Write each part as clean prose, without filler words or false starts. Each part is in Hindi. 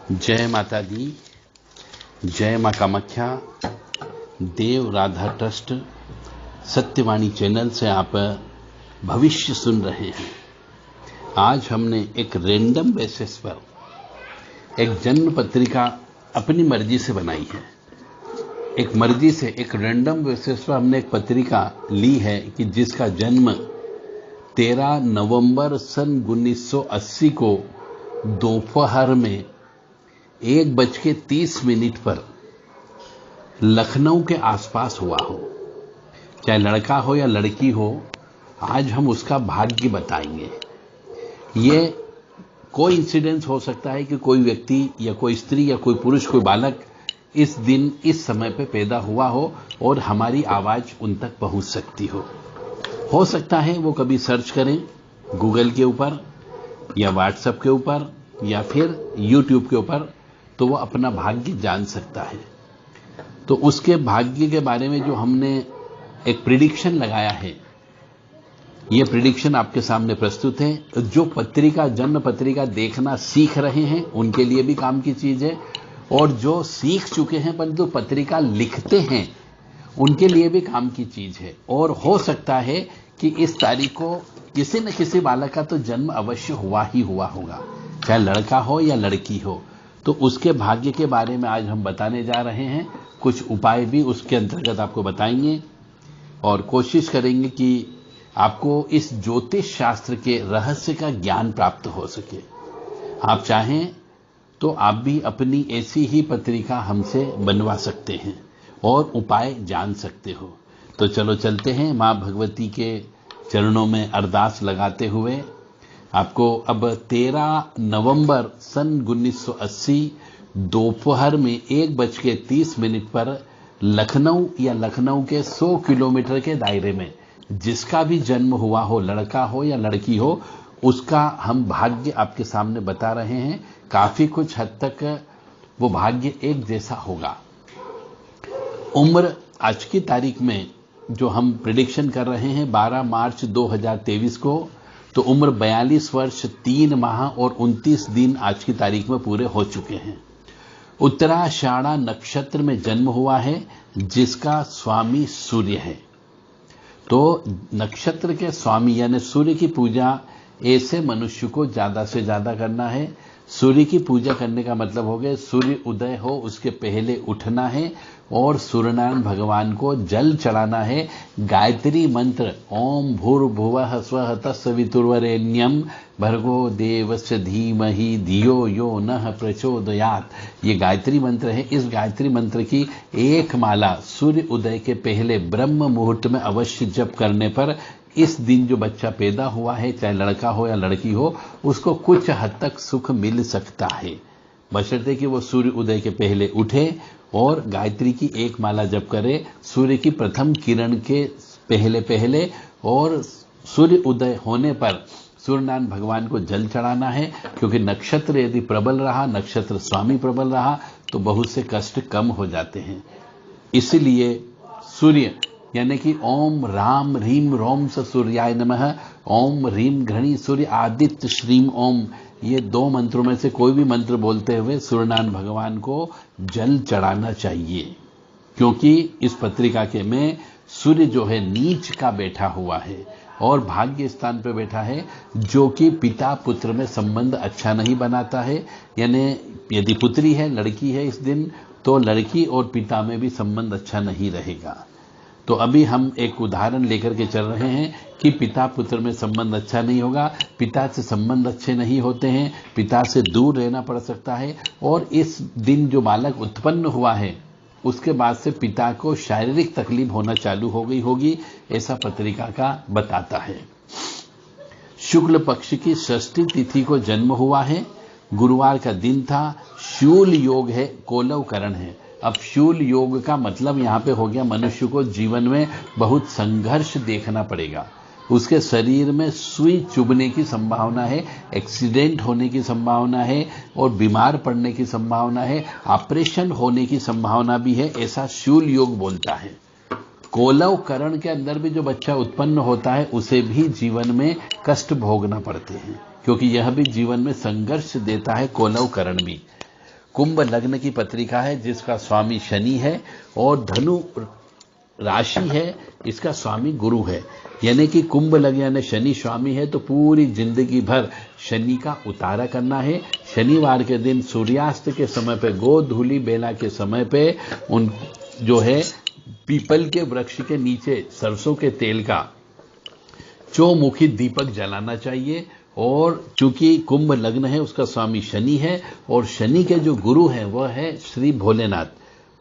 जय माता दी, जय मां कामाख्या। देव राधा ट्रस्ट सत्यवाणी चैनल से आप भविष्य सुन रहे हैं। आज हमने एक रैंडम बेसिस पर एक जन्म पत्रिका अपनी मर्जी से बनाई है। एक मर्जी से एक रैंडम बेसिस पर हमने एक पत्रिका ली है कि जिसका जन्म 13 नवंबर सन 1980 को दोपहर में 1:30 पर लखनऊ के आसपास हुआ हो। चाहे लड़का हो या लड़की हो, आज हम उसका भाग्य बताएंगे। ये कोई इंसिडेंस हो सकता है कि कोई व्यक्ति या कोई स्त्री या कोई पुरुष, कोई बालक इस दिन इस समय पे पैदा हुआ हो और हमारी आवाज उन तक पहुंच सकती हो सकता है वो कभी सर्च करें गूगल के ऊपर या व्हाट्सएप के ऊपर या फिर यूट्यूब के ऊपर, तो वो अपना भाग्य जान सकता है। तो उसके भाग्य के बारे में जो हमने एक प्रिडिक्शन लगाया है, ये प्रिडिक्शन आपके सामने प्रस्तुत है। जो पत्रिका, जन्म पत्रिका देखना सीख रहे हैं उनके लिए भी काम की चीज है, और जो सीख चुके हैं परंतु पत्रिका लिखते हैं उनके लिए भी काम की चीज है। और हो सकता है कि इस तारीख को किसी न किसी बालक का तो जन्म अवश्य हुआ ही हुआ होगा, चाहे लड़का हो या लड़की हो। तो उसके भाग्य के बारे में आज हम बताने जा रहे हैं। कुछ उपाय भी उसके अंतर्गत आपको बताएंगे और कोशिश करेंगे कि आपको इस ज्योतिष शास्त्र के रहस्य का ज्ञान प्राप्त हो सके। आप चाहें तो आप भी अपनी ऐसी ही पत्रिका हमसे बनवा सकते हैं और उपाय जान सकते हो। तो चलो चलते हैं मां भगवती के चरणों में अरदास लगाते हुए। आपको अब 13 नवंबर सन 1980 दोपहर में 1:30 पर लखनऊ या लखनऊ के 100 किलोमीटर के दायरे में जिसका भी जन्म हुआ हो, लड़का हो या लड़की हो, उसका हम भाग्य आपके सामने बता रहे हैं। काफी कुछ हद तक वो भाग्य एक जैसा होगा। उम्र आज की तारीख में जो हम प्रिडिक्शन कर रहे हैं 12 मार्च 2023 को, तो उम्र 42 वर्ष 3 माह और 29 दिन आज की तारीख में पूरे हो चुके हैं। उत्तराषाढ़ा नक्षत्र में जन्म हुआ है जिसका स्वामी सूर्य है। तो नक्षत्र के स्वामी यानी सूर्य की पूजा ऐसे मनुष्य को ज्यादा से ज्यादा करना है। सूर्य की पूजा करने का मतलब हो गया सूर्य उदय हो उसके पहले उठना है और सूर्यनारायण भगवान को जल चढ़ाना है। गायत्री मंत्र ओम भूर्भुवः स्वः तत्सवितुर्वरेण्यं भर्गो देवस्य धीमहि धियो यो नः प्रचोदयात्, ये गायत्री मंत्र है। इस गायत्री मंत्र की एक माला सूर्य उदय के पहले ब्रह्म मुहूर्त में अवश्य जप करने पर इस दिन जो बच्चा पैदा हुआ है, चाहे लड़का हो या लड़की हो, उसको कुछ हद तक सुख मिल सकता है, बशर्ते कि वो सूर्य उदय के पहले उठे और गायत्री की एक माला जप करे सूर्य की प्रथम किरण के पहले पहले। और सूर्य उदय होने पर सूर्यनारायण भगवान को जल चढ़ाना है, क्योंकि नक्षत्र यदि प्रबल रहा, नक्षत्र स्वामी प्रबल रहा, तो बहुत से कष्ट कम हो जाते हैं। इसलिए सूर्य यानी कि ओम राम ह्रीम रोम स सूर्याय नमः, ओम ह्रीम घृणी सूर्य आदित्य श्रीम ओम, ये 2 मंत्रों में से कोई भी मंत्र बोलते हुए सूर्यनारायण भगवान को जल चढ़ाना चाहिए। क्योंकि इस पत्रिका के में सूर्य जो है नीच का बैठा हुआ है और भाग्य स्थान पर बैठा है, जो कि पिता पुत्र में संबंध अच्छा नहीं बनाता है। यानी यदि पुत्री है, लड़की है इस दिन, तो लड़की और पिता में भी संबंध अच्छा नहीं रहेगा। तो अभी हम एक उदाहरण लेकर के चल रहे हैं कि पिता पुत्र में संबंध अच्छा नहीं होगा, पिता से संबंध अच्छे नहीं होते हैं, पिता से दूर रहना पड़ सकता है। और इस दिन जो बालक उत्पन्न हुआ है उसके बाद से पिता को शारीरिक तकलीफ होना चालू हो गई होगी, ऐसा पत्रिका का बताता है। शुक्ल पक्ष की षष्ठी तिथि को जन्म हुआ है, गुरुवार का दिन था, शूल योग है, कोलव करण है। अब शूल योग का मतलब यहां पे हो गया मनुष्य को जीवन में बहुत संघर्ष देखना पड़ेगा। उसके शरीर में सुई चुभने की संभावना है, एक्सीडेंट होने की संभावना है और बीमार पड़ने की संभावना है, ऑपरेशन होने की संभावना भी है, ऐसा शूल योग बोलता है। कोलव करण के अंदर भी जो बच्चा उत्पन्न होता है उसे भी जीवन में कष्ट भोगना पड़ते हैं, क्योंकि यह भी जीवन में संघर्ष देता है कोलव करण भी। कुंभ लग्न की पत्रिका है जिसका स्वामी शनि है और धनु राशि है, इसका स्वामी गुरु है। यानी कि कुंभ लग्न यानी शनि स्वामी है तो पूरी जिंदगी भर शनि का उतारा करना है। शनिवार के दिन सूर्यास्त के समय पे गोधूली बेला के समय पे उन जो है पीपल के वृक्ष के नीचे सरसों के तेल का चौमुखी दीपक जलाना चाहिए। और चूंकि कुंभ लग्न है उसका स्वामी शनि है और शनि के जो गुरु हैं वह है श्री भोलेनाथ।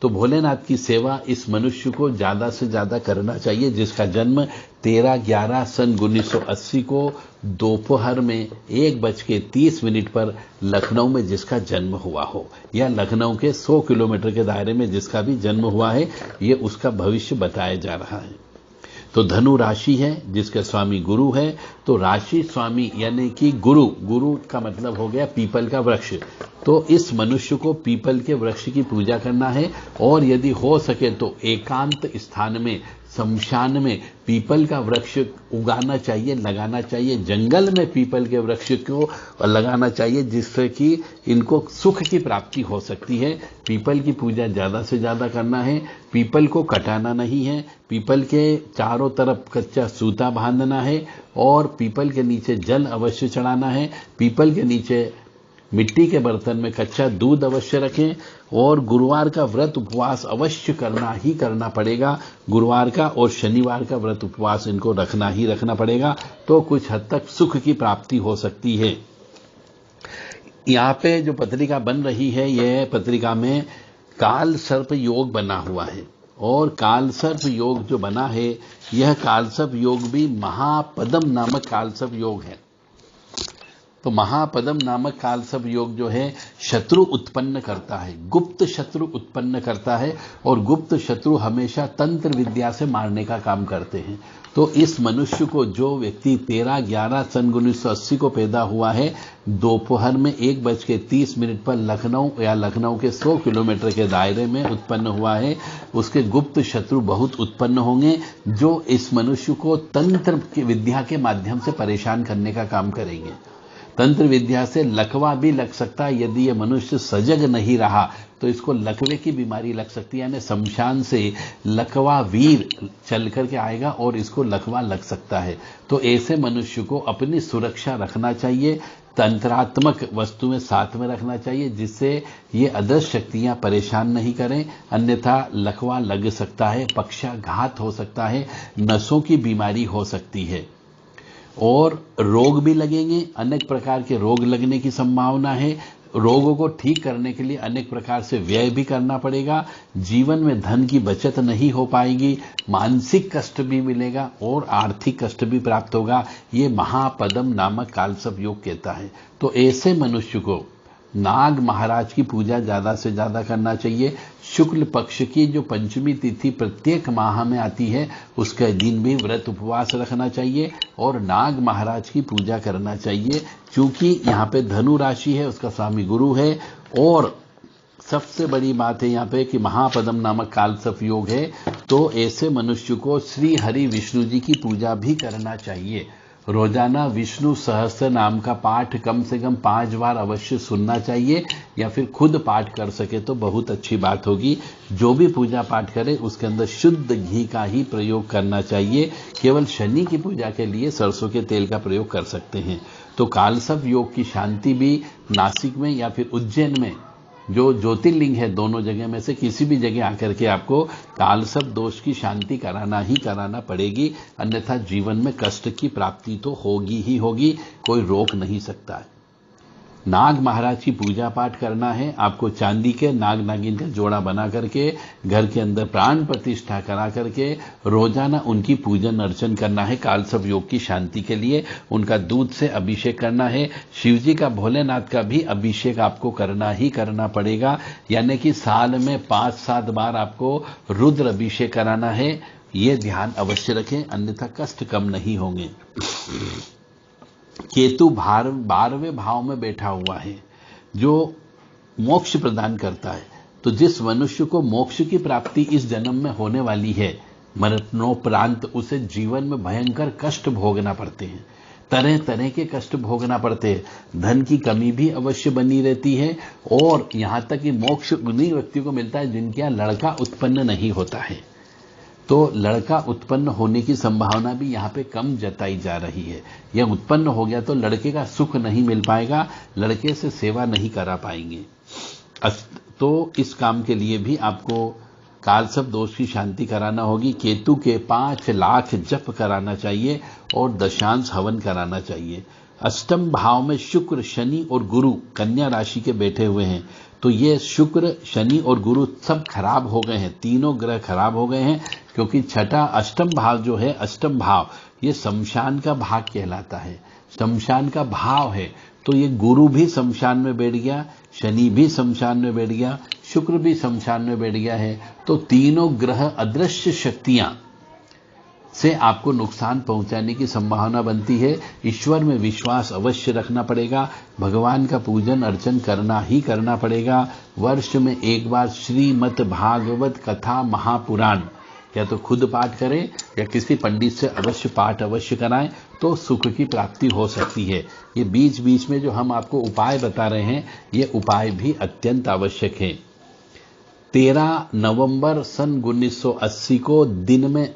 तो भोलेनाथ की सेवा इस मनुष्य को ज्यादा से ज्यादा करना चाहिए जिसका जन्म 13/11 सन 1980 को दोपहर में 1:30 पर लखनऊ में जिसका जन्म हुआ हो या लखनऊ के 100 किलोमीटर के दायरे में जिसका भी जन्म हुआ है, ये उसका भविष्य बताया जा रहा है। तो धनु राशि है जिसके स्वामी गुरु है। तो राशि स्वामी यानी कि गुरु का मतलब हो गया पीपल का वृक्ष। तो इस मनुष्य को पीपल के वृक्ष की पूजा करना है और यदि हो सके तो एकांत स्थान में शमशान में पीपल का वृक्ष उगाना चाहिए, लगाना चाहिए। जंगल में पीपल के वृक्ष को लगाना चाहिए जिससे कि इनको सुख की प्राप्ति हो सकती है। पीपल की पूजा ज्यादा से ज्यादा करना है। पीपल को कटाना नहीं है। पीपल के चारों तरफ कच्चा सूता बांधना है और पीपल के नीचे जल अवश्य चढ़ाना है। पीपल के नीचे मिट्टी के बर्तन में कच्चा दूध अवश्य रखें और गुरुवार का व्रत उपवास अवश्य करना ही करना पड़ेगा। गुरुवार का और शनिवार का व्रत उपवास इनको रखना ही रखना पड़ेगा तो कुछ हद तक सुख की प्राप्ति हो सकती है। यहाँ पे जो पत्रिका बन रही है यह पत्रिका में काल सर्प योग बना हुआ है और काल सर्प योग जो बना है यह काल सर्प योग भी महापदम नामक काल सर्प योग है। तो महापदम नामक काल सर्प योग जो है शत्रु उत्पन्न करता है, गुप्त शत्रु उत्पन्न करता है और गुप्त शत्रु हमेशा तंत्र विद्या से मारने का काम करते हैं। तो इस मनुष्य को जो व्यक्ति 13/11 सन 1980 को पैदा हुआ है दोपहर में 1:30 पर लखनऊ या लखनऊ के 100 किलोमीटर के दायरे में उत्पन्न हुआ है, उसके गुप्त शत्रु बहुत उत्पन्न होंगे जो इस मनुष्य को तंत्र की विद्या के माध्यम से परेशान करने का काम करेंगे। तंत्र विद्या से लकवा भी लग सकता है। यदि यह मनुष्य सजग नहीं रहा तो इसको लकवे की बीमारी लग सकती है, यानी शमशान से लकवा वीर चल करके आएगा और इसको लकवा लग सकता है। तो ऐसे मनुष्य को अपनी सुरक्षा रखना चाहिए, तंत्रात्मक वस्तुएं साथ में रखना चाहिए जिससे ये अदृश्य शक्तियां परेशान नहीं करें, अन्यथा लकवा लग सकता है, पक्षाघात हो सकता है, नसों की बीमारी हो सकती है और रोग भी लगेंगे। अनेक प्रकार के रोग लगने की संभावना है। रोगों को ठीक करने के लिए अनेक प्रकार से व्यय भी करना पड़ेगा। जीवन में धन की बचत नहीं हो पाएगी, मानसिक कष्ट भी मिलेगा और आर्थिक कष्ट भी प्राप्त होगा। ये महापदम नामक कालसर्प योग कहता है। तो ऐसे मनुष्य को नाग महाराज की पूजा ज्यादा से ज्यादा करना चाहिए। शुक्ल पक्ष की जो पंचमी तिथि प्रत्येक माह में आती है उसके दिन भी व्रत उपवास रखना चाहिए और नाग महाराज की पूजा करना चाहिए। क्योंकि यहाँ पे धनु राशि है, उसका स्वामी गुरु है और सबसे बड़ी बात है यहाँ पे कि महापदम नामक कालसर्प योग है। तो ऐसे मनुष्य को श्री हरि विष्णु जी की पूजा भी करना चाहिए। रोजाना विष्णु सहस्त्र नाम का पाठ कम से कम 5 बार अवश्य सुनना चाहिए या फिर खुद पाठ कर सके तो बहुत अच्छी बात होगी। जो भी पूजा पाठ करे उसके अंदर शुद्ध घी का ही प्रयोग करना चाहिए। केवल शनि की पूजा के लिए सरसों के तेल का प्रयोग कर सकते हैं। तो कालसर्प योग की शांति भी नासिक में या फिर उज्जैन में जो ज्योतिर्लिंग है दोनों जगह में से किसी भी जगह आकर के आपको कालसर्प दोष की शांति कराना ही कराना पड़ेगी, अन्यथा जीवन में कष्ट की प्राप्ति तो होगी ही होगी, कोई रोक नहीं सकता है। नाग महाराज की पूजा पाठ करना है। आपको चांदी के नाग नागिन का जोड़ा बना करके घर के अंदर प्राण प्रतिष्ठा करा करके रोजाना उनकी पूजन अर्चन करना है कालसर्प योग की शांति के लिए। उनका दूध से अभिषेक करना है। शिव जी का भोलेनाथ का भी अभिषेक आपको करना ही करना पड़ेगा, यानी कि साल में 5-7 बार आपको रुद्र अभिषेक कराना है। ये ध्यान अवश्य रखें, अन्यथा कष्ट कम नहीं होंगे। केतु 12वें भाव में बैठा हुआ है जो मोक्ष प्रदान करता है। तो जिस मनुष्य को मोक्ष की प्राप्ति इस जन्म में होने वाली है, मरणोपरांत उसे जीवन में भयंकर कष्ट भोगना पड़ते हैं। तरह तरह के कष्ट भोगना पड़ते हैं। धन की कमी भी अवश्य बनी रहती है और यहां तक कि मोक्ष उन्हीं व्यक्तियों को मिलता है जिनके यहां लड़का उत्पन्न नहीं होता है। तो लड़का उत्पन्न होने की संभावना भी यहां पे कम जताई जा रही है। यह उत्पन्न हो गया तो लड़के का सुख नहीं मिल पाएगा, लड़के से सेवा नहीं करा पाएंगे। तो इस काम के लिए भी आपको कालसर्प दोष की शांति कराना होगी। केतु के 5 लाख जप कराना चाहिए और दशांश हवन कराना चाहिए। अष्टम भाव में शुक्र, शनि और गुरु कन्या राशि के बैठे हुए हैं, तो ये शुक्र, शनि और गुरु सब खराब हो गए हैं, तीनों ग्रह खराब हो गए हैं, क्योंकि छठा अष्टम भाव जो है, अष्टम भाव ये शमशान का भाग कहलाता है, शमशान का भाव है। तो ये गुरु भी शमशान में बैठ गया, शनि भी शमशान में बैठ गया, शुक्र भी शमशान में बैठ गया है। तो तीनों ग्रह अदृश्य शक्तियां से आपको नुकसान पहुंचाने की संभावना बनती है। ईश्वर में विश्वास अवश्य रखना पड़ेगा, भगवान का पूजन अर्चन करना ही करना पड़ेगा। वर्ष में एक बार श्रीमद् भागवत कथा महापुराण या तो खुद पाठ करें या किसी पंडित से अवश्य पाठ अवश्य कराएं, तो सुख की प्राप्ति हो सकती है। ये बीच बीच में जो हम आपको उपाय बता रहे हैं, ये उपाय भी अत्यंत आवश्यक है। 13 नवंबर सन 1980 को दिन में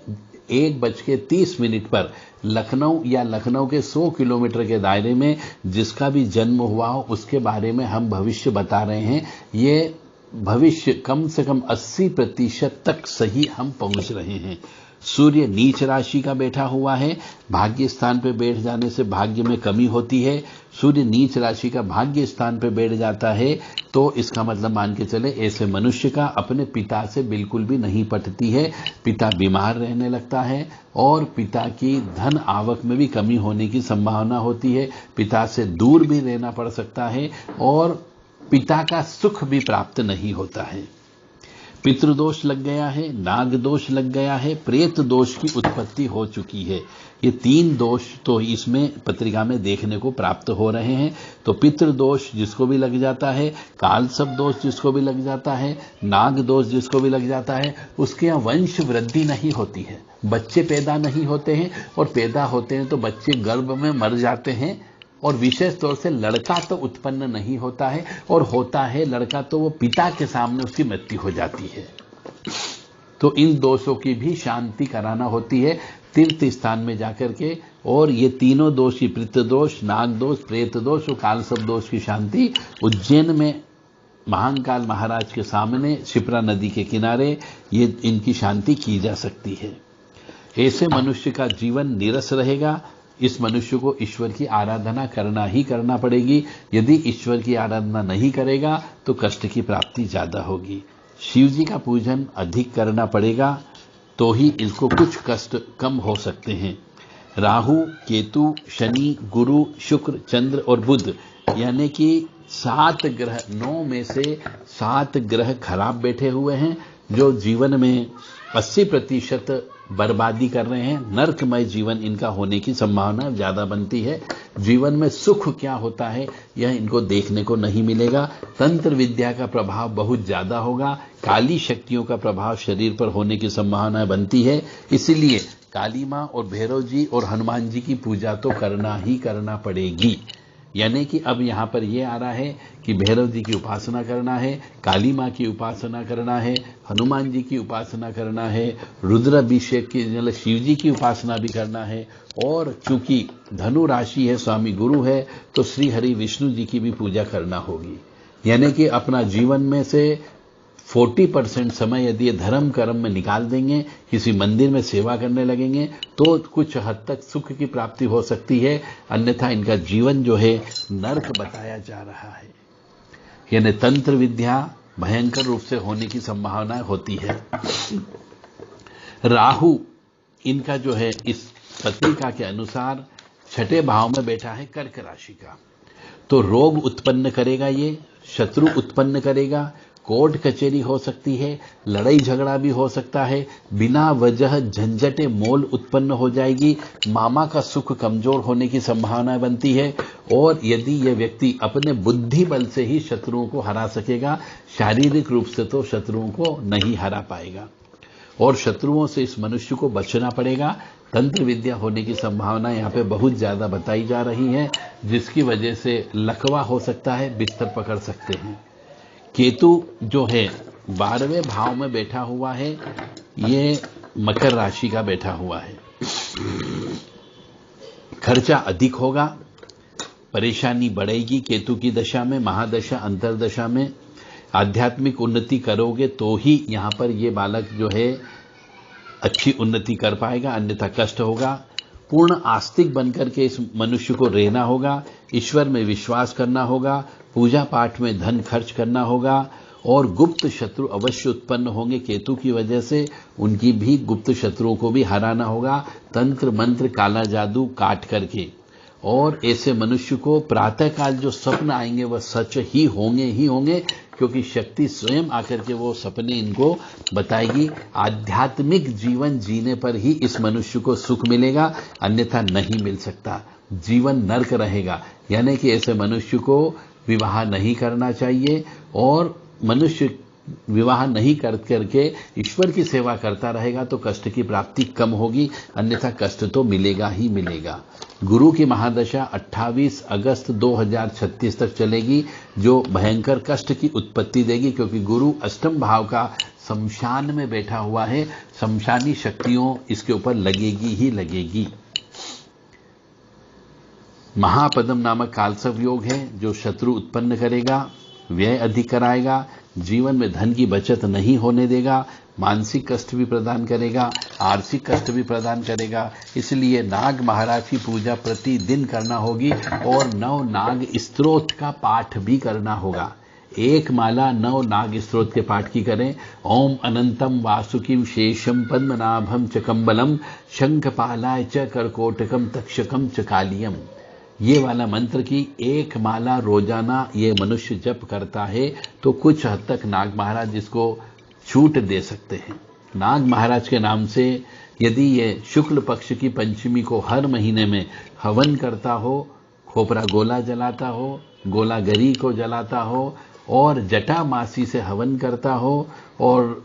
1:30 पर लखनऊ या लखनऊ के 100 किलोमीटर के दायरे में जिसका भी जन्म हुआ हो उसके बारे में हम भविष्य बता रहे हैं। ये भविष्य कम से कम 80% तक सही हम पहुंच रहे हैं। सूर्य नीच राशि का बैठा हुआ है, भाग्य स्थान पर बैठ जाने से भाग्य में कमी होती है। सूर्य नीच राशि का भाग्य स्थान पर बैठ जाता है तो इसका मतलब मान के चले ऐसे मनुष्य का अपने पिता से बिल्कुल भी नहीं पटती है, पिता बीमार रहने लगता है और पिता की धन आवक में भी कमी होने की संभावना होती है, पिता से दूर भी रहना पड़ सकता है और पिता का सुख भी प्राप्त नहीं होता है। पितृदोष लग गया है, नाग दोष लग गया है, प्रेत दोष की उत्पत्ति हो चुकी है। ये 3 दोष तो इसमें पत्रिका में देखने को प्राप्त हो रहे हैं। तो पितृदोष जिसको भी लग जाता है, कालसर्प दोष जिसको भी लग जाता है, नाग दोष जिसको भी लग जाता है, उसके यहाँ वंश वृद्धि नहीं होती है, बच्चे पैदा नहीं होते हैं और पैदा होते हैं तो बच्चे गर्भ में मर जाते हैं और विशेष तौर से लड़का तो उत्पन्न नहीं होता है और होता है लड़का तो वो पिता के सामने उसकी मृत्यु हो जाती है। तो इन दोषों की भी शांति कराना होती है तीर्थ स्थान में जाकर के। और ये तीनों दोष ही पितृदोष, नाग दोष, प्रेत दोष और कालसर्प दोष की शांति उज्जैन में महाकाल महाराज के सामने क्षिप्रा नदी के किनारे ये इनकी शांति की जा सकती है। ऐसे मनुष्य का जीवन नीरस रहेगा। इस मनुष्य को ईश्वर की आराधना करना ही करना पड़ेगी। यदि ईश्वर की आराधना नहीं करेगा तो कष्ट की प्राप्ति ज्यादा होगी। शिव जी का पूजन अधिक करना पड़ेगा तो ही इसको कुछ कष्ट कम हो सकते हैं। राहु, केतु, शनि, गुरु, शुक्र, चंद्र और बुध यानी कि 7 ग्रह, 9 में से 7 ग्रह खराब बैठे हुए हैं जो जीवन में 80% बर्बादी कर रहे हैं। नरकमय जीवन इनका होने की संभावना ज्यादा बनती है। जीवन में सुख क्या होता है यह इनको देखने को नहीं मिलेगा। तंत्र विद्या का प्रभाव बहुत ज्यादा होगा। काली शक्तियों का प्रभाव शरीर पर होने की संभावना बनती है। इसीलिए काली मां और भैरव जी और हनुमान जी की पूजा तो करना ही करना पड़ेगी। यानी कि अब यहां पर यह आ रहा है कि भैरव जी की उपासना करना है, काली मां की उपासना करना है, हनुमान जी की उपासना करना है, रुद्राभिषेक की मतलब शिव जी की उपासना भी करना है। और चूंकि धनु राशि है, स्वामी गुरु है, तो श्री हरि विष्णु जी की भी पूजा करना होगी। यानी कि अपना जीवन में से 40% समय यदि धर्म कर्म में निकाल देंगे, किसी मंदिर में सेवा करने लगेंगे तो कुछ हद तक सुख की प्राप्ति हो सकती है। अन्यथा इनका जीवन जो है नरक बताया जा रहा है। यानी तंत्र विद्या भयंकर रूप से होने की संभावना होती है। राहु इनका जो है इस पत्रिका के अनुसार 6ठे भाव में बैठा है कर्क राशि का, तो रोग उत्पन्न करेगा, ये शत्रु उत्पन्न करेगा, कोर्ट कचहरी हो सकती है, लड़ाई झगड़ा भी हो सकता है, बिना वजह झंझटे मोल उत्पन्न हो जाएगी, मामा का सुख कमजोर होने की संभावना बनती है। और यदि यह व्यक्ति अपने बुद्धि बल से ही शत्रुओं को हरा सकेगा, शारीरिक रूप से तो शत्रुओं को नहीं हरा पाएगा। और शत्रुओं से इस मनुष्य को बचना पड़ेगा। तंत्र विद्या होने की संभावना यहाँ पे बहुत ज्यादा बताई जा रही है, जिसकी वजह से लकवा हो सकता है, बिस्तर पकड़ सकते हैं। केतु जो है 12वें भाव में बैठा हुआ है, ये मकर राशि का बैठा हुआ है। खर्चा अधिक होगा, परेशानी बढ़ेगी केतु की दशा में, महादशा अंतरदशा में। आध्यात्मिक उन्नति करोगे तो ही यहां पर ये बालक जो है अच्छी उन्नति कर पाएगा, अन्यथा कष्ट होगा। पूर्ण आस्तिक बनकर के इस मनुष्य को रहना होगा, ईश्वर में विश्वास करना होगा, पूजा पाठ में धन खर्च करना होगा, और गुप्त शत्रु अवश्य उत्पन्न होंगे केतु की वजह से, उनकी भी गुप्त शत्रुओं को भी हराना होगा तंत्र मंत्र काला जादू काट करके। और ऐसे मनुष्य को प्रातःकाल जो स्वप्न आएंगे वह सच ही होंगे, क्योंकि शक्ति स्वयं आकर के वो सपने इनको बताएगी। आध्यात्मिक जीवन जीने पर ही इस मनुष्य को सुख मिलेगा, अन्यथा नहीं मिल सकता, जीवन नरक रहेगा। यानी कि ऐसे मनुष्य को विवाह नहीं करना चाहिए, और मनुष्य विवाह नहीं करके ईश्वर की सेवा करता रहेगा तो कष्ट की प्राप्ति कम होगी, अन्यथा कष्ट तो मिलेगा ही मिलेगा। गुरु की महादशा 28 अगस्त 2036 तक चलेगी, जो भयंकर कष्ट की उत्पत्ति देगी, क्योंकि गुरु अष्टम भाव का शमशान में बैठा हुआ है। शमशानी शक्तियों इसके ऊपर लगेगी ही लगेगी। महापदम नामक कालसर्प योग है, जो शत्रु उत्पन्न करेगा, व्यय अधिक कराएगा, जीवन में धन की बचत नहीं होने देगा, मानसिक कष्ट भी प्रदान करेगा, आर्थिक कष्ट भी प्रदान करेगा। इसलिए नाग महाराज की पूजा प्रतिदिन करना होगी, और 9 नाग स्तोत्र का पाठ भी करना होगा। एक माला 9 नाग स्तोत्र के पाठ की करें। ओम अनंतम वासुकिम शेषम पद्मनाभम च कम्बलम शंखपालाय च करकोटकम तक्षकम च कालियम। ये वाला मंत्र की एक माला रोजाना ये मनुष्य जप करता है तो कुछ हद तक नाग महाराज इसको छूट दे सकते हैं। नाग महाराज के नाम से यदि ये शुक्ल पक्ष की पंचमी को हर महीने में हवन करता हो, खोपरा गोला जलाता हो, गोला गरी को जलाता हो, और जटा मासी से हवन करता हो, और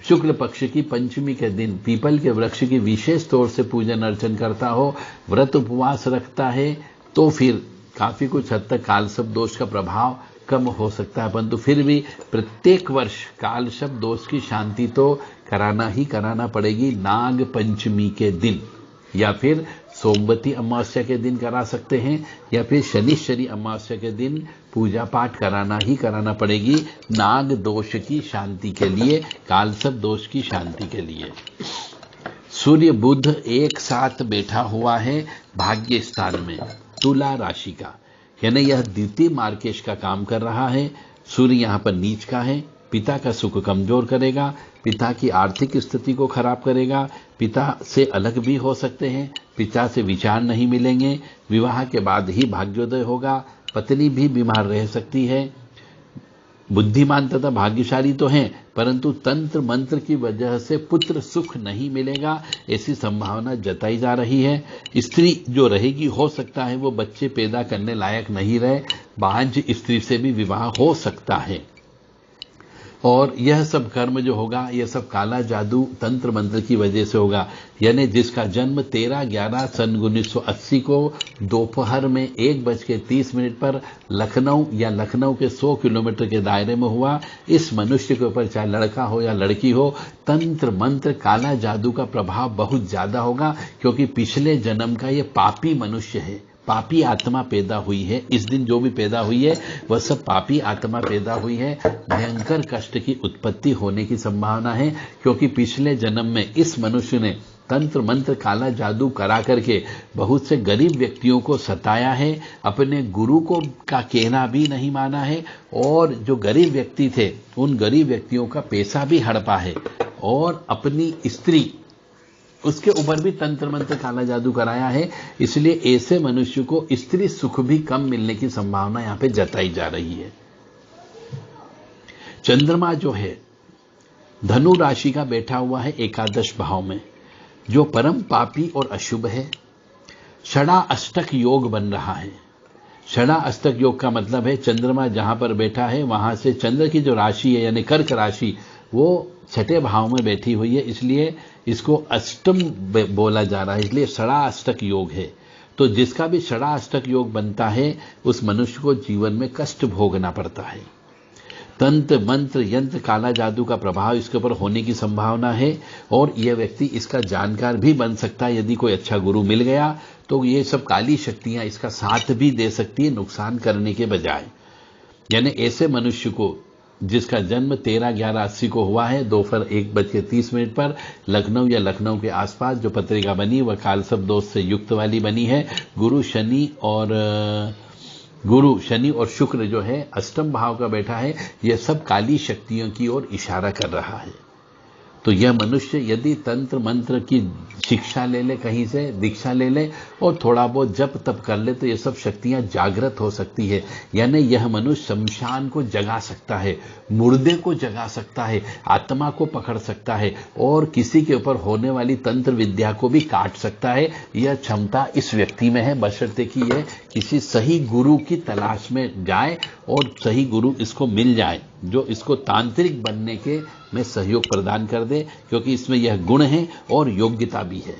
शुक्ल पक्ष की पंचमी के दिन पीपल के वृक्ष की विशेष तौर से पूजन अर्चन करता हो, व्रत उपवास रखता है, तो फिर काफी कुछ हद तक कालसर्प दोष का प्रभाव कम हो सकता है। परंतु फिर भी प्रत्येक वर्ष कालसर्प दोष की शांति तो कराना ही कराना पड़ेगी। नाग पंचमी के दिन, या फिर सोमवती अमावस्या के दिन करा सकते हैं, या फिर शनिश्चरी अमावस्या के दिन पूजा पाठ कराना ही कराना पड़ेगी, नाग दोष की शांति के लिए, कालसर्प दोष की शांति के लिए। सूर्य बुध एक साथ बैठा हुआ है भाग्य स्थान में तुला राशि का, यानी यह द्वितीय मार्केश का काम कर रहा है। सूर्य यहां पर नीच का है, पिता का सुख कमजोर करेगा, पिता की आर्थिक स्थिति को खराब करेगा, पिता से अलग भी हो सकते हैं, पिता से विचार नहीं मिलेंगे, विवाह के बाद ही भाग्योदय होगा, पत्नी भी बीमार रह सकती है। बुद्धिमान तथा भाग्यशाली तो हैं, परंतु तंत्र मंत्र की वजह से पुत्र सुख नहीं मिलेगा, ऐसी संभावना जताई जा रही है। स्त्री जो रहेगी हो सकता है वो बच्चे पैदा करने लायक नहीं रहे, बांझ स्त्री से भी विवाह हो सकता है। और यह सब कर्म जो होगा यह सब काला जादू तंत्र मंत्र की वजह से होगा। यानी जिसका जन्म 13/11 सन 1980 को दोपहर में 1:30 पर लखनऊ या लखनऊ के 100 किलोमीटर के दायरे में हुआ, इस मनुष्य के ऊपर चाहे लड़का हो या लड़की हो, तंत्र मंत्र काला जादू का प्रभाव बहुत ज्यादा होगा, क्योंकि पिछले जन्म का ये पापी मनुष्य है, पापी आत्मा पैदा हुई है। इस दिन जो भी पैदा हुई है वह सब पापी आत्मा पैदा हुई है। भयंकर कष्ट की उत्पत्ति होने की संभावना है, क्योंकि पिछले जन्म में इस मनुष्य ने तंत्र मंत्र काला जादू करा करके बहुत से गरीब व्यक्तियों को सताया है, अपने गुरु को का कहना भी नहीं माना है, और जो गरीब व्यक्ति थे उन गरीब व्यक्तियों का पैसा भी हड़पा है, और अपनी स्त्री उसके ऊपर भी तंत्र मंत्र काला जादू कराया है। इसलिए ऐसे मनुष्य को स्त्री सुख भी कम मिलने की संभावना यहां पे जताई जा रही है। चंद्रमा जो है धनु राशि का बैठा हुआ है एकादश भाव में, जो परम पापी और अशुभ है। षड़ा अष्टक योग बन रहा है। षड़ा अष्टक योग का मतलब है चंद्रमा जहां पर बैठा है वहां से चंद्र की जो राशि है यानी कर्क राशि वो छठे भाव में बैठी हुई है, इसलिए इसको अष्टम बोला जा रहा है, इसलिए षडाष्टक योग है। तो जिसका भी षडाष्टक योग बनता है उस मनुष्य को जीवन में कष्ट भोगना पड़ता है। तंत्र मंत्र यंत्र काला जादू का प्रभाव इसके ऊपर होने की संभावना है और यह व्यक्ति इसका जानकार भी बन सकता है। यदि कोई अच्छा गुरु मिल गया तो ये सब काली शक्तियां इसका साथ भी दे सकती है नुकसान करने के बजाय। यानी ऐसे मनुष्य को जिसका जन्म 13/11/80 को हुआ है, दोपहर 1:30 पर लखनऊ या लखनऊ के आसपास जो पत्रिका बनी वह कालसर्प दोष से युक्त वाली बनी है। गुरु शनि और शुक्र जो है अष्टम भाव का बैठा है, यह सब काली शक्तियों की ओर इशारा कर रहा है। तो यह मनुष्य यदि तंत्र मंत्र की शिक्षा ले ले, कहीं से दीक्षा ले ले और थोड़ा बहुत जप तप कर ले तो ये सब शक्तियां जागृत हो सकती है। यानी यह मनुष्य शमशान को जगा सकता है, मुर्दे को जगा सकता है, आत्मा को पकड़ सकता है और किसी के ऊपर होने वाली तंत्र विद्या को भी काट सकता है। यह क्षमता इस व्यक्ति में है, बशर्ते कि यह किसी सही गुरु की तलाश में जाए और सही गुरु इसको मिल जाए जो इसको तांत्रिक बनने के में सहयोग प्रदान कर दे, क्योंकि इसमें यह गुण है और योग्यता भी है।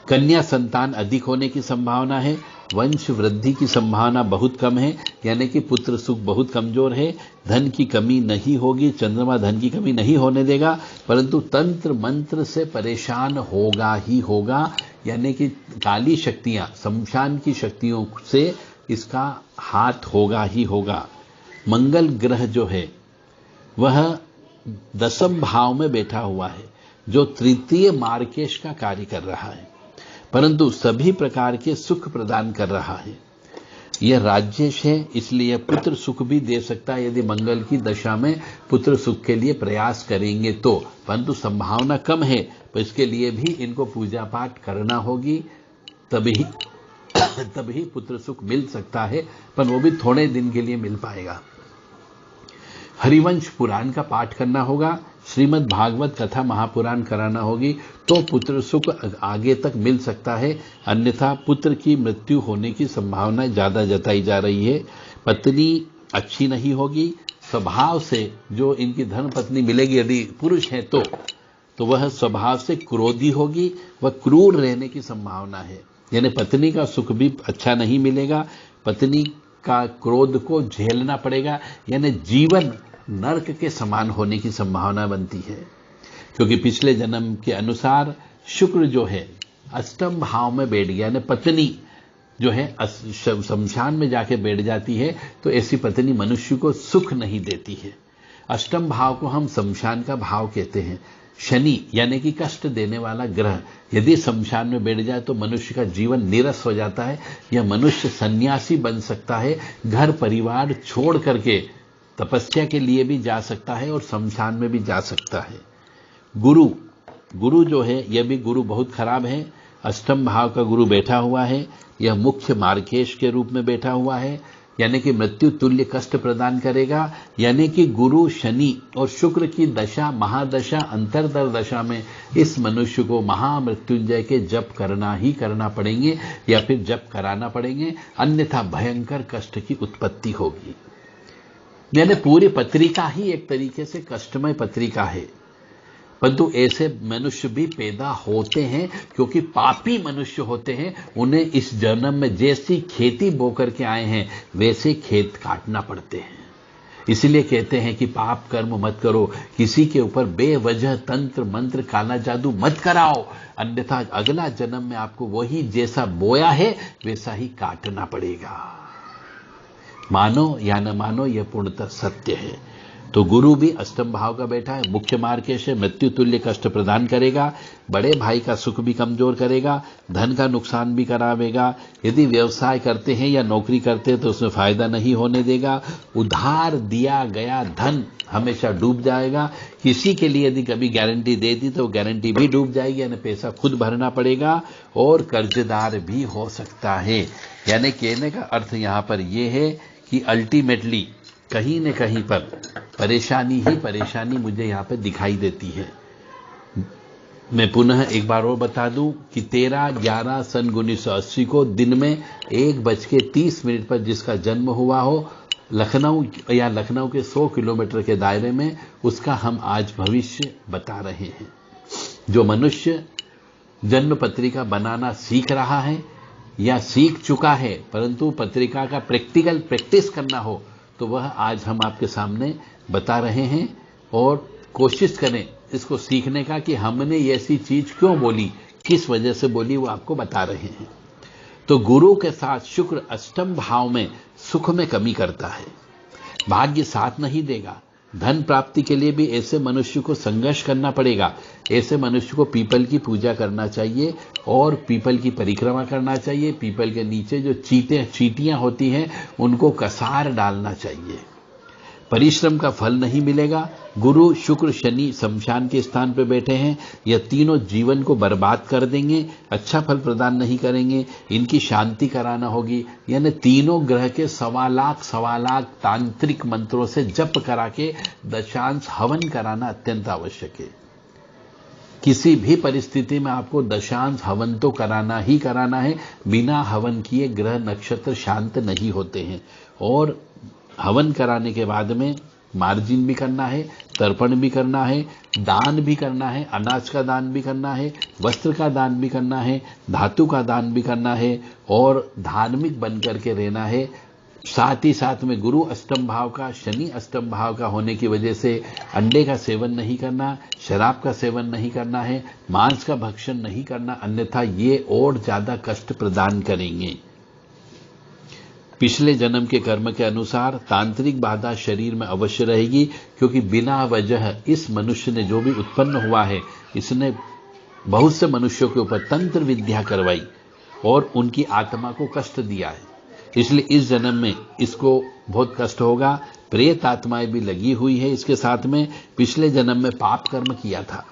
कन्या संतान अधिक होने की संभावना है, वंश वृद्धि की संभावना बहुत कम है, यानी कि पुत्र सुख बहुत कमजोर है। धन की कमी नहीं होगी, चंद्रमा धन की कमी नहीं होने देगा, परंतु तंत्र मंत्र से परेशान होगा ही होगा। यानी कि काली शक्तियां, शमशान की शक्तियों से इसका हाथ होगा ही होगा। मंगल ग्रह जो है वह 10वें भाव में बैठा हुआ है, जो तृतीय मार्केश का कार्य कर रहा है, परंतु सभी प्रकार के सुख प्रदान कर रहा है। यह राज्येश है, इसलिए पुत्र सुख भी दे सकता है यदि मंगल की दशा में पुत्र सुख के लिए प्रयास करेंगे तो, परंतु संभावना कम है। तो इसके लिए भी इनको पूजा पाठ करना होगी, तभी पुत्र सुख मिल सकता है, पर वो भी थोड़े दिन के लिए मिल पाएगा। हरिवंश पुराण का पाठ करना होगा, श्रीमद् भागवत कथा महापुराण कराना होगी, तो पुत्र सुख आगे तक मिल सकता है। अन्यथा पुत्र की मृत्यु होने की संभावना ज्यादा जताई जा रही है। पत्नी अच्छी नहीं होगी, स्वभाव से जो इनकी धर्म पत्नी मिलेगी यदि पुरुष है तो वह स्वभाव से क्रोधी होगी, वह क्रूर रहने की संभावना है। यानी पत्नी का सुख भी अच्छा नहीं मिलेगा, पत्नी का क्रोध को झेलना पड़ेगा, यानी जीवन नरक के समान होने की संभावना बनती है। क्योंकि पिछले जन्म के अनुसार शुक्र जो है अष्टम भाव में बैठ गया, यानी पत्नी जो है शमशान में जाके बैठ जाती है, तो ऐसी पत्नी मनुष्य को सुख नहीं देती है। अष्टम भाव को हम शमशान का भाव कहते हैं। शनि यानी कि कष्ट देने वाला ग्रह यदि शमशान में बैठ जाए तो मनुष्य का जीवन नीरस हो जाता है। यह मनुष्य सन्यासी बन सकता है, घर परिवार छोड़ करके तपस्या के लिए भी जा सकता है और शमशान में भी जा सकता है। गुरु जो है यह भी गुरु बहुत खराब है। अष्टम भाव का गुरु बैठा हुआ है, यह मुख्य मार्केश के रूप में बैठा हुआ है, यानी कि मृत्यु तुल्य कष्ट प्रदान करेगा। यानी कि गुरु शनि और शुक्र की दशा महादशा अंतरदर दशा में इस मनुष्य को महामृत्युंजय के जप करना ही करना पड़ेंगे या फिर जप कराना पड़ेंगे, अन्यथा भयंकर कष्ट की उत्पत्ति होगी। यानी पूरी पत्रिका ही एक तरीके से कष्टमय पत्रिका है, परंतु ऐसे मनुष्य भी पैदा होते हैं क्योंकि पापी मनुष्य होते हैं। उन्हें इस जन्म में जैसी खेती बो करके आए हैं वैसे खेत काटना पड़ते हैं। इसलिए कहते हैं कि पाप कर्म मत करो, किसी के ऊपर बेवजह तंत्र मंत्र काला जादू मत कराओ, अन्यथा अगला जन्म में आपको वही जैसा बोया है वैसा ही काटना पड़ेगा। मानो या न मानो यह पूर्णतः सत्य है। तो गुरु भी अष्टम भाव का बैठा है, मुख्य मार्केश है, मृत्यु तुल्य कष्ट प्रदान करेगा, बड़े भाई का सुख भी कमजोर करेगा, धन का नुकसान भी करावेगा। यदि व्यवसाय करते हैं या नौकरी करते हैं तो उसमें फायदा नहीं होने देगा। उधार दिया गया धन हमेशा डूब जाएगा। किसी के लिए यदि कभी गारंटी दे दी तो गारंटी भी डूब जाएगी, यानी पैसा खुद भरना पड़ेगा और कर्जदार भी हो सकता है। यानी कहने का अर्थ यहां पर यह है कि अल्टीमेटली कहीं न कहीं पर परेशानी ही परेशानी मुझे यहां पर दिखाई देती है। मैं पुनः एक बार और बता दूं कि 13/11 सन 1980 को दिन में 1:30 पर जिसका जन्म हुआ हो लखनऊ या लखनऊ के 100 किलोमीटर के दायरे में, उसका हम आज भविष्य बता रहे हैं। जो मनुष्य जन्म पत्रिका बनाना सीख रहा है या सीख चुका है, परंतु पत्रिका का प्रैक्टिस करना हो, तो वह आज हम आपके सामने बता रहे हैं। और कोशिश करें इसको सीखने का कि हमने ऐसी चीज क्यों बोली, किस वजह से बोली, वो आपको बता रहे हैं। तो गुरु के साथ शुक्र अष्टम भाव में सुख में कमी करता है, भाग्य साथ नहीं देगा। धन प्राप्ति के लिए भी ऐसे मनुष्य को संघर्ष करना पड़ेगा। ऐसे मनुष्य को पीपल की पूजा करना चाहिए और पीपल की परिक्रमा करना चाहिए। पीपल के नीचे जो चींटियां होती हैं उनको कसार डालना चाहिए। परिश्रम का फल नहीं मिलेगा। गुरु शुक्र शनि शमशान के स्थान पर बैठे हैं। यह तीनों जीवन को बर्बाद कर देंगे, अच्छा फल प्रदान नहीं करेंगे। इनकी शांति कराना होगी, यानी तीनों ग्रह के 1.25 लाख तांत्रिक मंत्रों से जप करा के दशांश हवन कराना अत्यंत आवश्यक है। किसी भी परिस्थिति में आपको दशांश हवन तो कराना ही कराना है। बिना हवन किए ग्रह नक्षत्र शांत नहीं होते हैं। और हवन कराने के बाद में मार्जिन भी करना है, तर्पण भी करना है, दान भी करना है, अनाज का दान भी करना है, वस्त्र का दान भी करना है, धातु का दान भी करना है और धार्मिक बन करके रहना है। साथ ही साथ में गुरु अष्टम भाव का, शनि अष्टम भाव का होने की वजह से अंडे का सेवन नहीं करना, शराब का सेवन नहीं करना है, मांस का भक्षण नहीं करना, अन्यथा ये और ज्यादा कष्ट प्रदान करेंगे। पिछले जन्म के कर्म के अनुसार तांत्रिक बाधा शरीर में अवश्य रहेगी, क्योंकि बिना वजह इस मनुष्य ने जो भी उत्पन्न हुआ है, इसने बहुत से मनुष्यों के ऊपर तंत्र विद्या करवाई और उनकी आत्मा को कष्ट दिया है। इसलिए इस जन्म में इसको बहुत कष्ट होगा। प्रेत आत्माएं भी लगी हुई है इसके साथ में। पिछले जन्म में पाप कर्म किया था,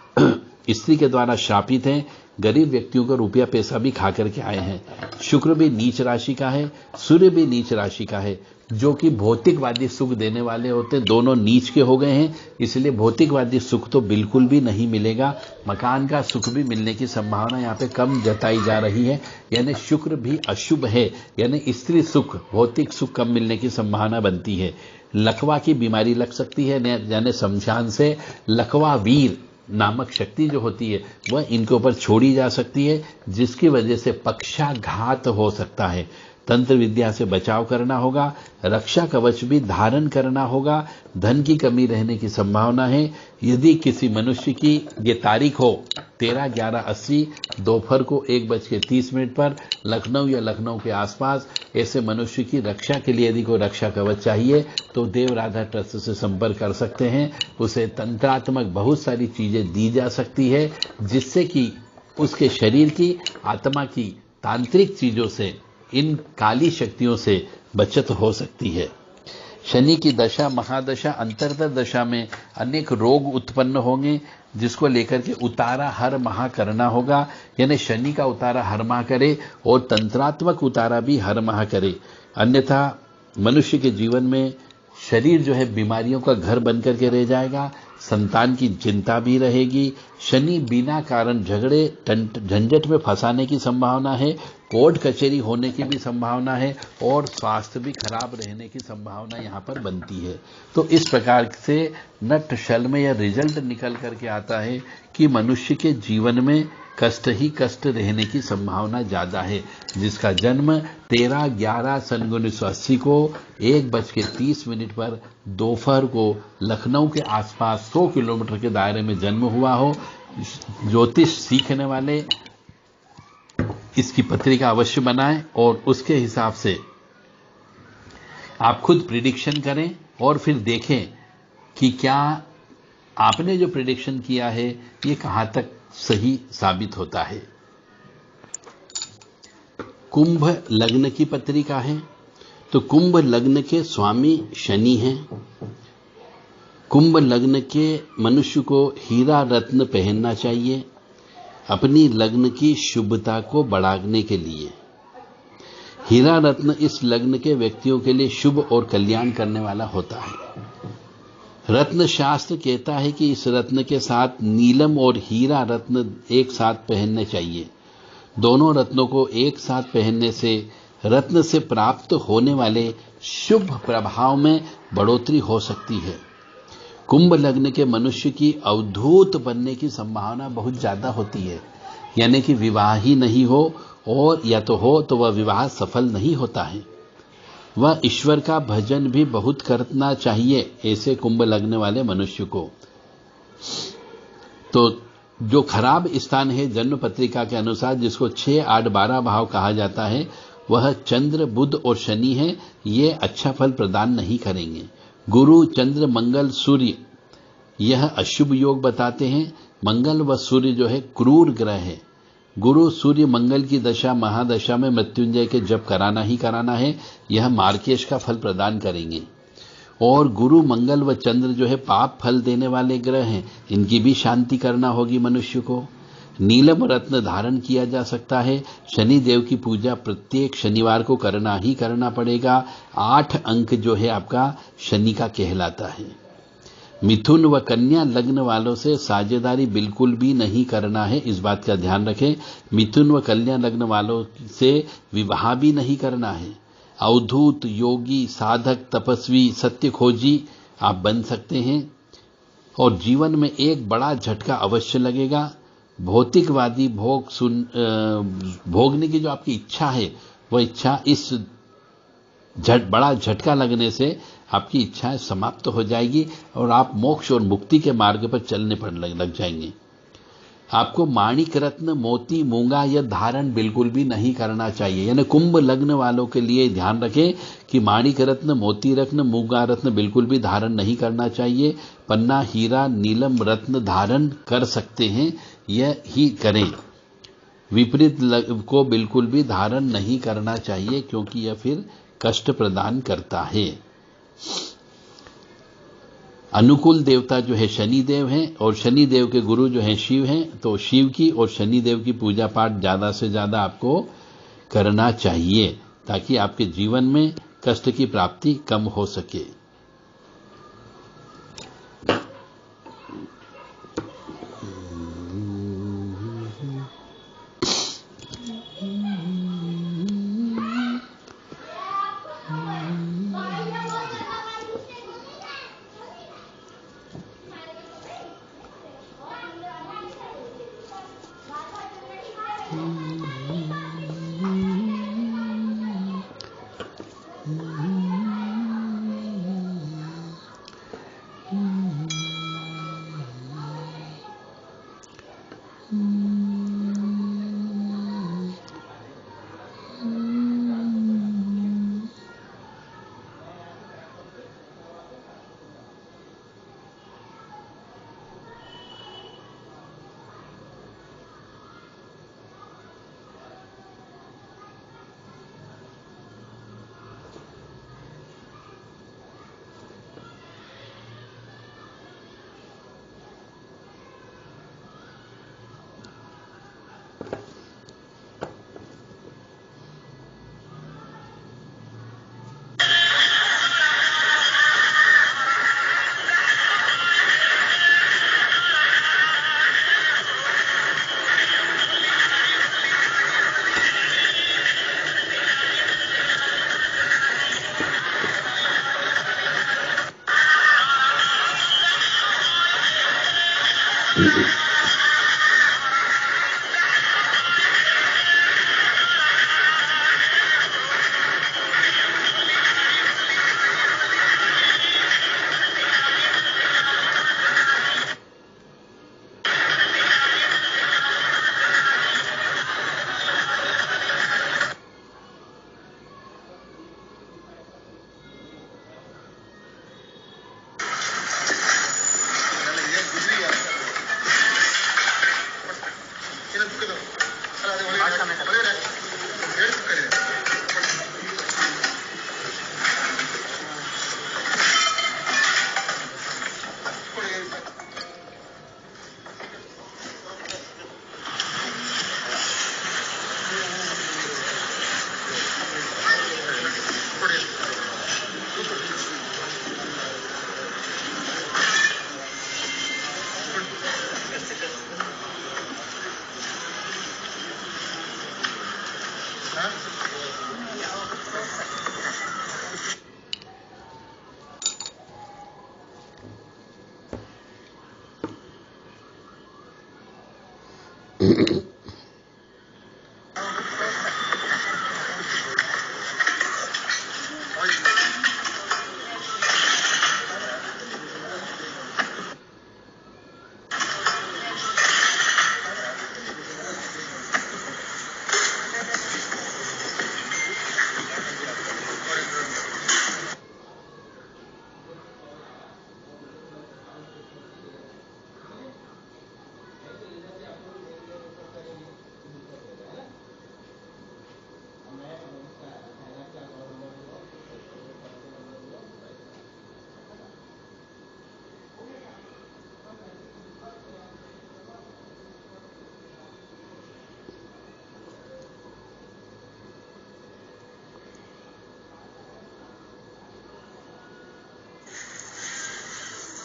स्त्री के द्वारा श्रापित हैं, गरीब व्यक्तियों को रुपया पैसा भी खा करके आए हैं। शुक्र भी नीच राशि का है, सूर्य भी नीच राशि का है, जो कि भौतिकवादी सुख देने वाले होते हैं। दोनों नीच के हो गए हैं, इसलिए भौतिकवादी सुख तो बिल्कुल भी नहीं मिलेगा। मकान का सुख भी मिलने की संभावना यहाँ पे कम जताई जा रही है। यानी शुक्र भी अशुभ है, यानी स्त्री सुख, भौतिक सुख कम मिलने की संभावना बनती है। लकवा की बीमारी लग सकती है, यानी शमशान से लकवा वीर नामक शक्ति जो होती है वह इनके ऊपर छोड़ी जा सकती है, जिसकी वजह से पक्षाघात हो सकता है। तंत्र विद्या से बचाव करना होगा, रक्षा कवच भी धारण करना होगा। धन की कमी रहने की संभावना है। यदि किसी मनुष्य की ये तारीख हो 13/11/80 दोपहर को 1:30 पर लखनऊ या लखनऊ के आसपास, ऐसे मनुष्य की रक्षा के लिए यदि कोई रक्षा कवच चाहिए तो देव राधा ट्रस्ट से संपर्क कर सकते हैं। उसे तंत्रात्मक बहुत सारी चीजें दी जा सकती है, जिससे कि उसके शरीर की, आत्मा की, तांत्रिक चीजों से, इन काली शक्तियों से बचत हो सकती है। शनि की दशा, महादशा, अंतर्दश दशा में अनेक रोग उत्पन्न होंगे, जिसको लेकर के उतारा हर माह करना होगा। यानी शनि का उतारा हर माह करे और तंत्रात्मक उतारा भी हर माह करे, अन्यथा मनुष्य के जीवन में शरीर जो है बीमारियों का घर बनकर के रह जाएगा। संतान की चिंता भी रहेगी। शनि बिना कारण झगड़े झंझट में फंसाने की संभावना है, कोर्ट कचहरी होने की भी संभावना है और स्वास्थ्य भी खराब रहने की संभावना यहाँ पर बनती है। तो इस प्रकार से नट शल में यह रिजल्ट निकल करके आता है कि मनुष्य के जीवन में कष्ट ही कष्ट रहने की संभावना ज्यादा है। जिसका जन्म 13/11 सन 1980 को 1:30 पर दोपहर को लखनऊ के आसपास 100 किलोमीटर के दायरे में जन्म हुआ हो, ज्योतिष सीखने वाले इसकी पत्रिका अवश्य बनाएं और उसके हिसाब से आप खुद प्रिडिक्शन करें और फिर देखें कि क्या आपने जो प्रिडिक्शन किया है ये कहां तक सही साबित होता है। कुंभ लग्न की पत्रिका है, तो कुंभ लग्न के स्वामी शनि हैं। कुंभ लग्न के मनुष्य को हीरा रत्न पहनना चाहिए अपनी लग्न की शुभता को बढ़ाने के लिए। हीरा रत्न इस लग्न के व्यक्तियों के लिए शुभ और कल्याण करने वाला होता है। रत्न शास्त्र कहता है कि इस रत्न के साथ नीलम और हीरा रत्न एक साथ पहनने चाहिए। दोनों रत्नों को एक साथ पहनने से रत्न से प्राप्त होने वाले शुभ प्रभाव में बढ़ोतरी हो सकती है। कुंभ लग्न के मनुष्य की अवधूत बनने की संभावना बहुत ज्यादा होती है, यानी कि विवाह ही नहीं हो, और या तो हो तो वह विवाह सफल नहीं होता है। वह ईश्वर का भजन भी बहुत करना चाहिए ऐसे कुंभ लगने वाले मनुष्य को। तो जो खराब स्थान है जन्म पत्रिका के अनुसार, जिसको 6, 8, 12 भाव कहा जाता है, वह चंद्र, बुध और शनि है। ये अच्छा फल प्रदान नहीं करेंगे। गुरु, चंद्र, मंगल, सूर्य यह अशुभ योग बताते हैं। मंगल व सूर्य जो है क्रूर ग्रह है। गुरु, सूर्य, मंगल की दशा महादशा में मृत्युंजय के जप कराना ही कराना है। यह मार्केश का फल प्रदान करेंगे। और गुरु, मंगल व चंद्र जो है पाप फल देने वाले ग्रह हैं, इनकी भी शांति करना होगी मनुष्य को। नीलम रत्न धारण किया जा सकता है। शनि देव की पूजा प्रत्येक शनिवार को करना ही करना पड़ेगा। 8 अंक जो है आपका शनि का कहलाता है। मिथुन व कन्या लग्न वालों से साझेदारी बिल्कुल भी नहीं करना है, इस बात का ध्यान रखें। मिथुन व कन्या लग्न वालों से विवाह भी नहीं करना है। अवधूत, योगी, साधक, तपस्वी, सत्य खोजी आप बन सकते हैं और जीवन में एक बड़ा झटका अवश्य लगेगा। भौतिकवादी भोगने की जो आपकी इच्छा है, वह इच्छा इस बड़ा झटका लगने से आपकी इच्छाएं समाप्त हो जाएगी और आप मोक्ष और मुक्ति के मार्ग पर चलने पर लग जाएंगे। आपको माणिक रत्न, मोती, मूंगा यह धारण बिल्कुल भी नहीं करना चाहिए। यानी कुंभ लग्न वालों के लिए ध्यान रखें कि माणिक रत्न, मोती रत्न, मूंगा रत्न बिल्कुल भी धारण नहीं करना चाहिए। पन्ना, हीरा, नीलम रत्न धारण कर सकते हैं, यह ही करें। विपरीत को बिल्कुल भी धारण नहीं करना चाहिए, क्योंकि यह फिर कष्ट प्रदान करता है। अनुकूल देवता जो है शनि देव हैं और शनि देव के गुरु जो हैं शिव हैं। तो शिव की और शनि देव की पूजा पाठ ज्यादा से ज्यादा आपको करना चाहिए, ताकि आपके जीवन में कष्ट की प्राप्ति कम हो सके।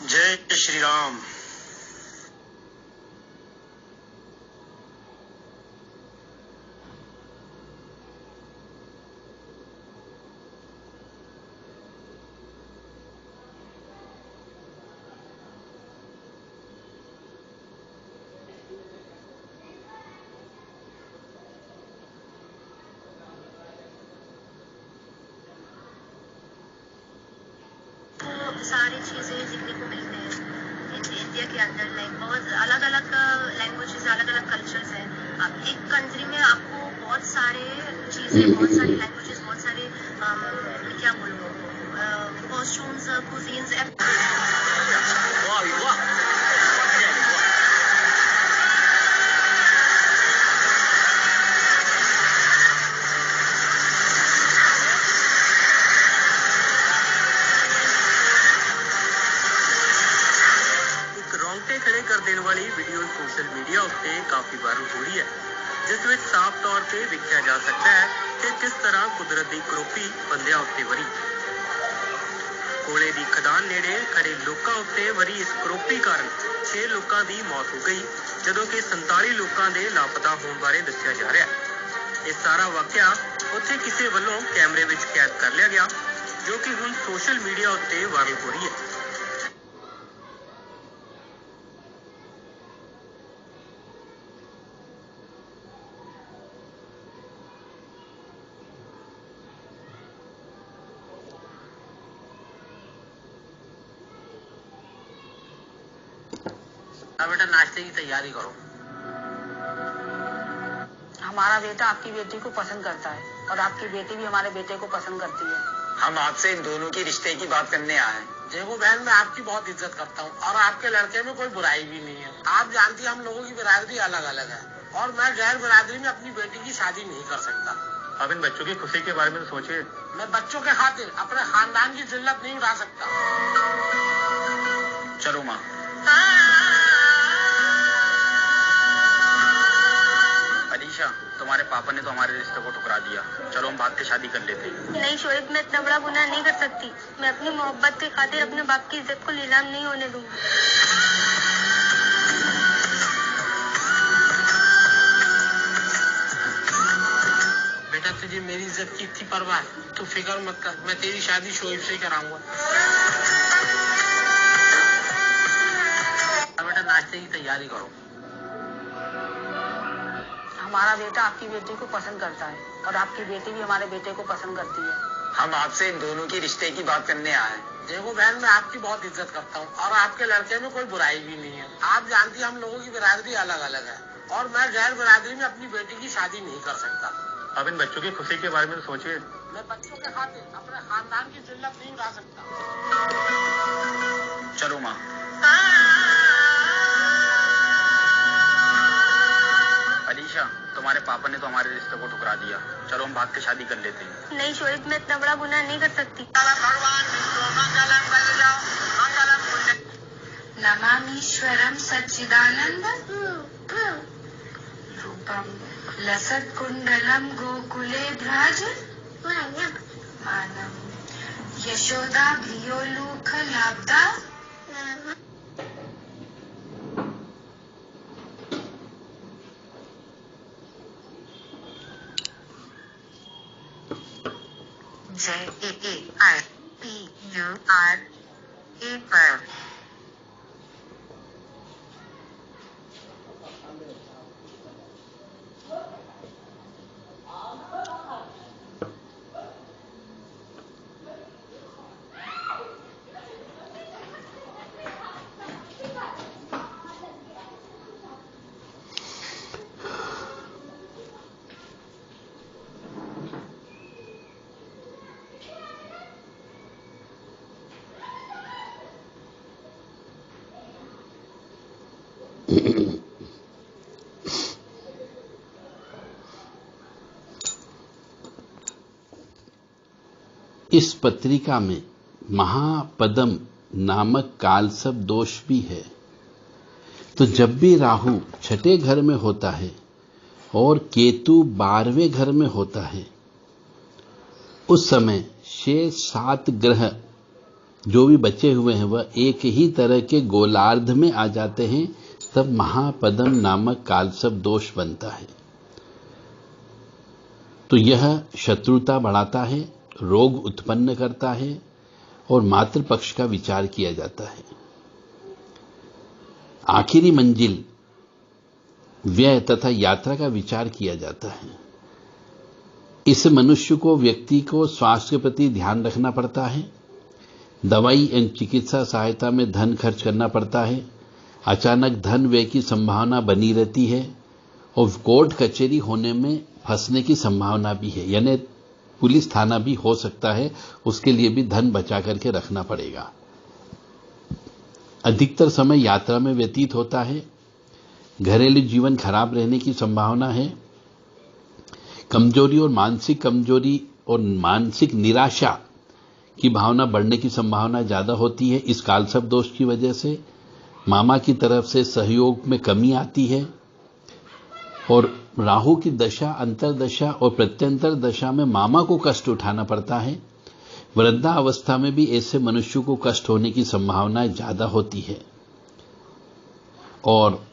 जय श्री राम। सारी चीजें देखने को मिलते हैं इंडिया के अंदर। लाइक बहुत अलग अलग लैंग्वेजेस, अलग अलग कल्चर्स हैं। अब एक कंट्री में आपको बहुत सारे चीजें, बहुत सारी लैंग्वेजेस, बहुत सारे क्या बोलूँ, कॉस्ट्यूम्स, कुजीन्स। खड़े कर देने वाली वीडियो सोशल मीडिया उत्ते काफी वायरल हो रही है, जिस विच साफ तौर पे देखा जा सकता है कि किस तरह कुदरत की करोपी बंदियां उत्ते वरी। कोले की खदान नेड़े खड़े लोगों उत्ते वरी इस करोपी कारण 6 लोगों की मौत हो गई, जदों कि 47 लोगों के लापता होने बारे दस्सिया जा रहा है। यह सारा वाकया उत्थे किसी वालों कैमरे विच कैद कर लिया गया, जो कि हुण सोशल मीडिया उत्ते वायरल हो रही है। बेटा नाश्ते की तैयारी करो। हमारा बेटा आपकी बेटी को पसंद करता है और आपकी बेटी भी हमारे बेटे को पसंद करती है। हम आपसे इन दोनों के रिश्ते की बात करने आए हैं। देखो बहन, मैं आपकी बहुत इज्जत करता हूँ और आपके लड़के में कोई बुराई भी नहीं है। आप जानती हैं हम लोगों की बिरादरी अलग अलग है और मैं गैर बिरादरी में अपनी बेटी की शादी नहीं कर सकता। अब इन बच्चों की खुशी के बारे में तो सोचिए। मैं बच्चों के खातिर अपने खानदान की जिल्लत नहीं उठा सकता। चलो माँ। अलीशा, तुम्हारे पापा ने तो हमारे रिश्ते को ठुकरा दिया। चलो हम भाग के शादी कर लेते हैं। नहीं शोएब, मैं इतना बड़ा गुनाह नहीं कर सकती। मैं अपनी मोहब्बत के खातिर अपने बाप की इज्जत को नीलाम नहीं होने दूंगी। बेटा, तुझे मेरी इज्जत की इतनी परवाह है, तू फिक्र मत कर, मैं तेरी शादी शोएब से कराऊंगा। बेटा नाश्ते की तैयारी करो। हमारा बेटा आपकी बेटी को पसंद करता है और आपकी बेटी भी हमारे बेटे को पसंद करती है। हम आपसे इन दोनों की रिश्ते की बात करने आए हैं। देखो बहन, मैं आपकी बहुत इज्जत करता हूँ और आपके लड़के में कोई बुराई भी नहीं है। आप जानती हैं हम लोगों की बिरादरी अलग अलग है और मैं गैर बिरादरी में अपनी बेटी की शादी नहीं कर सकता। अब इन बच्चों की खुशी के बारे में तो सोचिए। मैं बच्चों के खातिर अपने खानदान की जिल्लत नहीं उठा सकता। चलो माँ। अलीशा, तुम्हारे पापा ने तो हमारे रिश्ते को ठुकरा दिया। चलो हम भाग के शादी कर लेते हैं। नहीं शोएब, मैं इतना बड़ा गुनाह नहीं कर सकती। नमामीश्वरम सच्चिदानंद रूपम लसत कुंडलम गोकुले भ्राज मानम यशोदा भियोलूख लाब्दा। JAAIPUR पर इस पत्रिका में महापदम नामक कालसर्प दोष भी है। तो जब भी राहु छठे घर में होता है और केतु 12वें घर में होता है, उस समय शेष 7 ग्रह जो भी बचे हुए हैं वह एक ही तरह के गोलार्ध में आ जाते हैं, तब महापदम नामक कालसर्प दोष बनता है। तो यह शत्रुता बढ़ाता है, रोग उत्पन्न करता है और मातृपक्ष का विचार किया जाता है। आखिरी मंजिल व्यय तथा यात्रा का विचार किया जाता है। इस मनुष्य को, व्यक्ति को स्वास्थ्य के प्रति ध्यान रखना पड़ता है, दवाई एवं चिकित्सा सहायता में धन खर्च करना पड़ता है, अचानक धन व्यय की संभावना बनी रहती है और कोर्ट कचहरी होने में फंसने की संभावना भी है, यानी पुलिस थाना भी हो सकता है, उसके लिए भी धन बचा करके रखना पड़ेगा। अधिकतर समय यात्रा में व्यतीत होता है, घरेलू जीवन खराब रहने की संभावना है, कमजोरी और मानसिक निराशा की भावना बढ़ने की संभावना ज्यादा होती है। इस कालसर्प दोष की वजह से मामा की तरफ से सहयोग में कमी आती है और राहु की दशा, अंतरदशा और प्रत्यंतर दशा में मामा को कष्ट उठाना पड़ता है। वृद्धावस्था में भी ऐसे मनुष्य को कष्ट होने की संभावना ज्यादा होती है और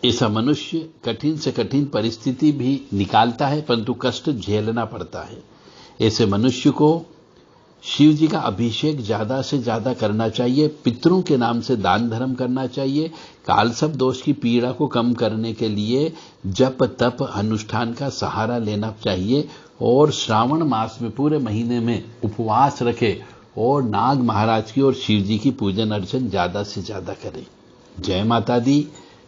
ऐसा मनुष्य कठिन से कठिन परिस्थिति भी निकालता है, परंतु कष्ट झेलना पड़ता है। ऐसे मनुष्य को शिव जी का अभिषेक ज्यादा से ज्यादा करना चाहिए, पितरों के नाम से दान धर्म करना चाहिए, कालसर्प दोष की पीड़ा को कम करने के लिए जप तप अनुष्ठान का सहारा लेना चाहिए और श्रावण मास में पूरे महीने में उपवास रखे और नाग महाराज की और शिव जी की पूजन अर्चन ज्यादा से ज्यादा करें। जय माता दी,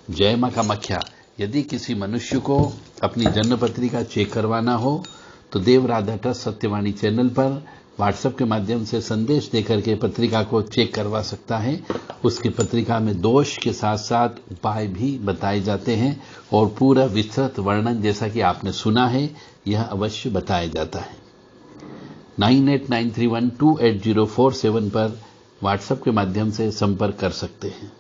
जय मां कामाख्या। यदि किसी मनुष्य को अपनी जन्म पत्रिका चेक करवाना हो तो देव राधा ट्रस्ट सत्यवाणी चैनल पर व्हाट्सएप के माध्यम से संदेश देकर के पत्रिका को चेक करवा सकता है। उसकी पत्रिका में दोष के साथ साथ उपाय भी बताए जाते हैं और पूरा विस्तृत वर्णन जैसा कि आपने सुना है यह अवश्य बताया जाता है। 9893128047 पर व्हाट्सएप के माध्यम से संपर्क कर सकते हैं।